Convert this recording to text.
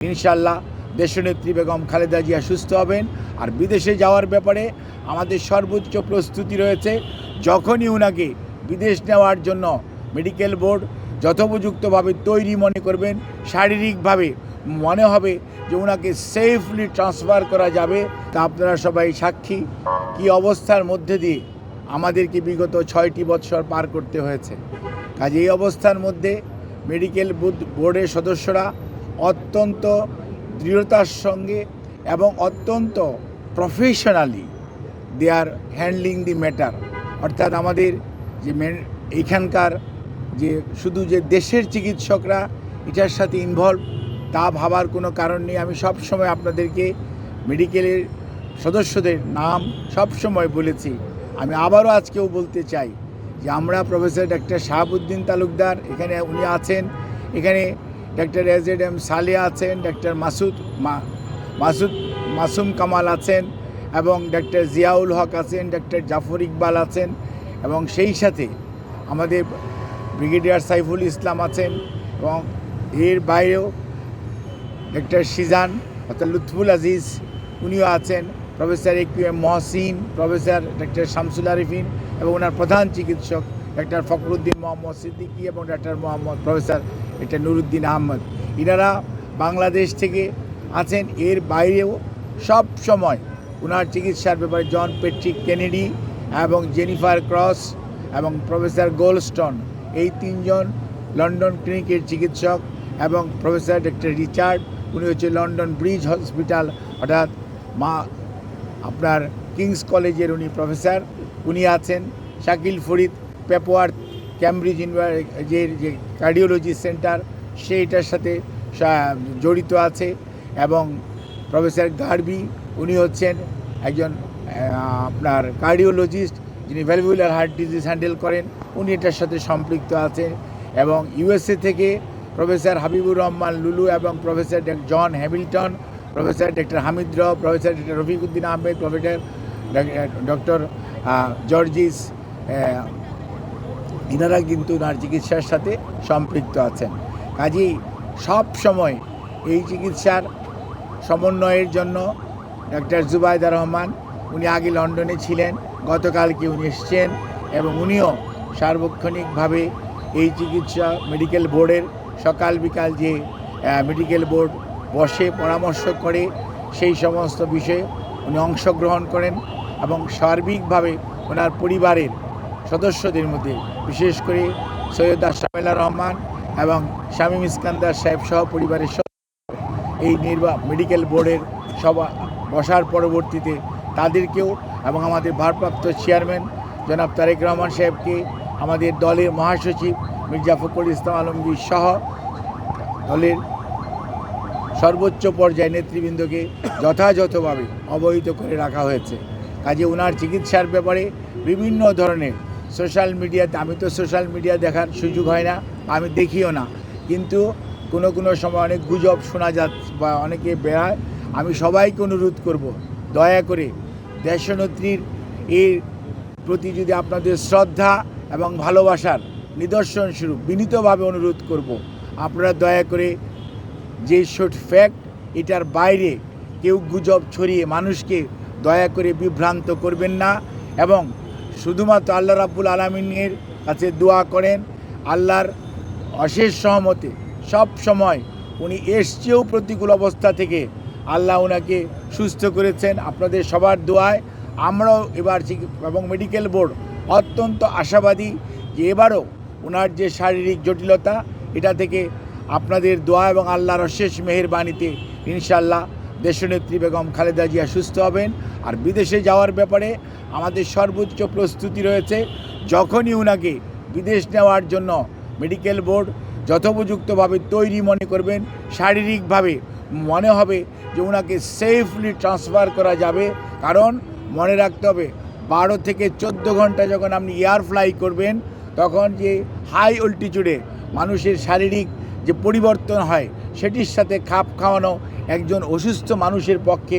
ইনশাআল্লাহ দেশনেত্রী বেগম খালেদা জিয়া সুস্থ হবেন। আর বিদেশে যাওয়ার ব্যাপারে আমাদের সর্বোচ্চ প্রস্তুতি রয়েছে। যখনই ওনাকে বিদেশ নেওয়ার জন্য মেডিকেল বোর্ড যথোপযুক্তভাবে তৈরি মনে করবেন, শারীরিকভাবে মনে হবে যে ওনাকে সেফলি ট্রান্সফার করা যাবে, তা আপনারা সবাই সাক্ষী কী অবস্থার মধ্যে দিয়ে আমাদেরকে বিগত 6টি বৎসর পার করতে হয়েছে। কাজে এই অবস্থার মধ্যে মেডিকেল বোর্ডের সদস্যরা অত্যন্ত দৃঢ়তার সঙ্গে এবং অত্যন্ত professionally they are handling the matter. অর্থাৎ আমাদের যে এইখানকার যে শুধু যে দেশের চিকিৎসকরা এটার সাথে ইনভলভ তা ভাবার কোনো কারণ নেই। আমি সব সময় আপনাদেরকে মেডিকেলের সদস্যদের নাম সব সময় বলেছি, আমি আবারও আজকেও বলতে চাই যে আমরা প্রফেসর ডক্টর শাহাবুদ্দিন তালুকদার এখানে উনি আছেন, এখানে ডক্টর এজেড সালে আছেন, ডক্টর মাসুম কামাল আছেন এবং ডক্টর জিয়াউল হক আছেন, ডক্টর জাফর ইকবাল আছেন এবং সেই সাথে আমাদের ব্রিগেডিয়ার সাইফুল ইসলাম আছেন এবং এর বাইরেও ডক্টর শিজান অর্থাৎ লুৎফুল আজিজ উনিও আছেন, professor AQM Mohsin, professor doctor Shamsul Arefin এবং ওনার প্রধান চিকিৎসক ডক্টর ফখরুদ্দিন মোহাম্মদ সিদ্দিকী এবং doctor professor doctor Nuruddin Ahmed, এনারা বাংলাদেশ থেকে আছেন। এর বাইরেও সব সময় ওনার চিকিৎসার ব্যাপারে জন পেট্রিক কেনেডি এবং জেনিফার ক্রস এবং প্রফেসর গোল্ডস্টোন, এই তিনজন লন্ডন ক্লিনিকের চিকিৎসক এবং প্রফেসর ডক্টর রিচার্ড, উনি হচ্ছে লন্ডন ব্রিজ হসপিটাল অর্থাৎ আপনার কিংস কলেজের উনি প্রফেসর, উনি আছেন। শাকিল ফরিদ পেপোয়ার ক্যামব্রিজ যে কার্ডিওলজি সেন্টার সেইটার সাথে জড়িত আছে এবং প্রফেসর গার্বি উনি হচ্ছেন একজন আপনার কার্ডিওলজিস্ট যিনি ভ্যালভুলার হার্ট ডিজিজ হ্যান্ডেল করেন, উনি এটার সাথে সম্পৃক্ত আছেন। এবং ইউএসএ থেকে প্রফেসর হাবিবুর রহমান লুলু এবং professor John Hamilton, professor doctor Hamid Rab, professor doctor Rafiquddin Ahmed, professor doctor Jorjis, এনারা কিন্তু ওনার চিকিৎসার সাথে সম্পৃক্ত আছেন। কাজেই সব সময় এই চিকিৎসার সমন্বয়ের জন্য ডক্টর জুবাইদা রহমান উনি আগে লন্ডনে ছিলেন, গতকালকে উনি এসছেন এবং উনিও সার্বক্ষণিকভাবে এই চিকিৎসা মেডিকেল বোর্ডের সকাল বিকাল যে মেডিকেল বোর্ড বসে পরামর্শ করে সেই সমস্ত বিষয়ে উনি অংশগ্রহণ করেন এবং সার্বিকভাবে ওনার পরিবারের সদস্যদের মধ্যে বিশেষ করে সৈয়দা শামেলা রহমান এবং শামীম ইস্কান্দার সাহেব সহ পরিবারের এই মেডিকেল বোর্ডের সভা বসার পরবর্তীতে তাদেরকেও এবং আমাদের ভারপ্রাপ্ত চেয়ারম্যান জনাব তারেক রহমান সাহেবকে, আমাদের দলের মহাসচিব মির্জা ফখরুল ইসলাম আলমগীর সহ দলের সর্বোচ্চ পর্যায়ে নেতৃবৃন্দকে যথাযথভাবে অবহিত করে রাখা হয়েছে। কাজে ওনার চিকিৎসার ব্যাপারে বিভিন্ন ধরনের সোশ্যাল মিডিয়াতে, আমি তো সোশ্যাল মিডিয়া দেখার সুযোগ হয় না, আমি দেখিও না, কিন্তু কোনো সময় অনেক গুজব শোনা যাচ্ছে বা অনেকে বেড়ায়। আমি সবাইকে অনুরোধ করব, দয়া করে দেশনেত্রীর এর প্রতি যদি আপনাদের শ্রদ্ধা এবং ভালোবাসার নিদর্শন স্বরূপ বিনীতভাবে অনুরোধ করব, আপনারা দয়া করে যে ফ্যাক্ট এটার বাইরে কেউ গুজব ছড়িয়ে মানুষকে দয়া করে বিভ্রান্ত করবেন না এবং শুধুমাত্র আল্লাহ রাব্বুল আলামিনের কাছে দোয়া করেন। আল্লাহর অশেষ সহমতে সব সময় উনি এসছেও প্রতিকূল অবস্থা থেকে আল্লাহ ওনাকে সুস্থ করেছেন। আপনাদের সবার দোয়ায় আমরাও এবার এবং মেডিকেল বোর্ড অত্যন্ত আশাবাদী যে এবারও ওনার যে শারীরিক জটিলতা এটা থেকে আপনাদের দোয়া এবং আল্লাহর অশেষ মেহেরবানিতে ইনশাআল্লাহ দেশনেত্রী বেগম খালেদা জিয়া সুস্থ হবেন। আর বিদেশে যাওয়ার ব্যাপারে আমাদের সর্বোচ্চ প্রস্তুতি রয়েছে। যখনই ওনাকে বিদেশ নেওয়ার জন্য মেডিকেল বোর্ড যথোপযুক্তভাবে তৈরি মনে করবেন, শারীরিকভাবে মনে হবে যে ওনাকে সেফলি ট্রান্সফার করা যাবে। কারণ মনে রাখতে হবে 12 থেকে 14 ঘন্টা যখন আপনি এয়ার ফ্লাই করবেন তখন যে হাই অল্টিটিউডে মানুষের শারীরিক যে পরিবর্তন হয় সেটির সাথে খাপ খাওয়ানো একজন অসুস্থ মানুষের পক্ষে